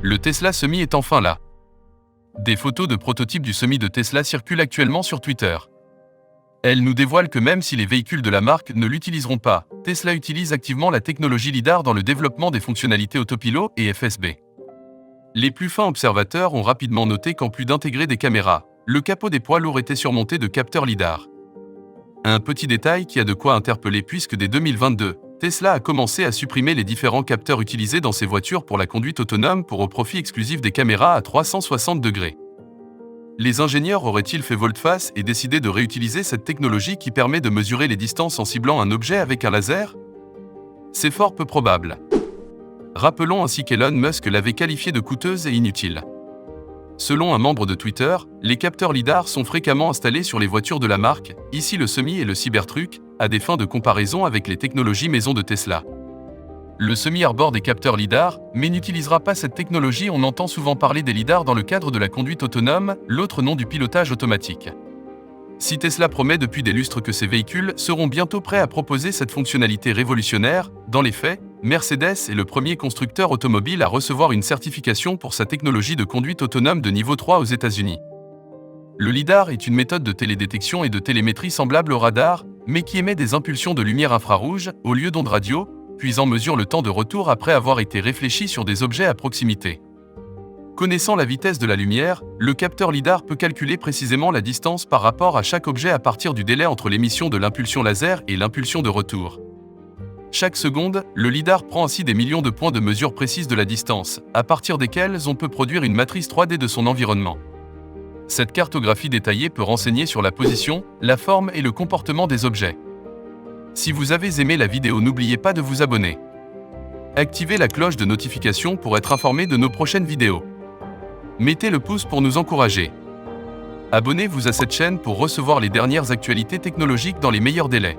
Le Tesla Semi est enfin là. Des photos de prototypes du Semi de Tesla circulent actuellement sur Twitter. Elles nous dévoilent que même si les véhicules de la marque ne l'utiliseront pas, Tesla utilise activement la technologie LiDAR dans le développement des fonctionnalités autopilot et FSB. Les plus fins observateurs ont rapidement noté qu'en plus d'intégrer des caméras, le capot des poids lourds était surmonté de capteurs LiDAR. Un petit détail qui a de quoi interpeller puisque dès 2022, Tesla a commencé à supprimer les différents capteurs utilisés dans ses voitures pour la conduite autonome au profit exclusif des caméras à 360 degrés. Les ingénieurs auraient-ils fait volte-face et décidé de réutiliser cette technologie qui permet de mesurer les distances en ciblant un objet avec un laser? C'est fort peu probable. Rappelons ainsi qu'Elon Musk l'avait qualifiée de coûteuse et inutile. Selon un membre de Twitter, les capteurs LiDAR sont fréquemment installés sur les voitures de la marque, ici le Semi et le Cybertruck, à des fins de comparaison avec les technologies maison de Tesla. Le Semi arbore des capteurs LiDAR, mais n'utilisera pas cette technologie. On entend souvent parler des LiDAR dans le cadre de la conduite autonome, l'autre nom du pilotage automatique. Si Tesla promet depuis des lustres que ses véhicules seront bientôt prêts à proposer cette fonctionnalité révolutionnaire, dans les faits, Mercedes est le premier constructeur automobile à recevoir une certification pour sa technologie de conduite autonome de niveau 3 aux États-Unis. Le LiDAR est une méthode de télédétection et de télémétrie semblable au radar, mais qui émet des impulsions de lumière infrarouge au lieu d'ondes radio, puis en mesure le temps de retour après avoir été réfléchi sur des objets à proximité. Connaissant la vitesse de la lumière, le capteur LiDAR peut calculer précisément la distance par rapport à chaque objet à partir du délai entre l'émission de l'impulsion laser et l'impulsion de retour. Chaque seconde, le LiDAR prend ainsi des millions de points de mesure précise de la distance, à partir desquels on peut produire une matrice 3D de son environnement. Cette cartographie détaillée peut renseigner sur la position, la forme et le comportement des objets. Si vous avez aimé la vidéo, n'oubliez pas de vous abonner. Activez la cloche de notification pour être informé de nos prochaines vidéos. Mettez le pouce pour nous encourager. Abonnez-vous à cette chaîne pour recevoir les dernières actualités technologiques dans les meilleurs délais.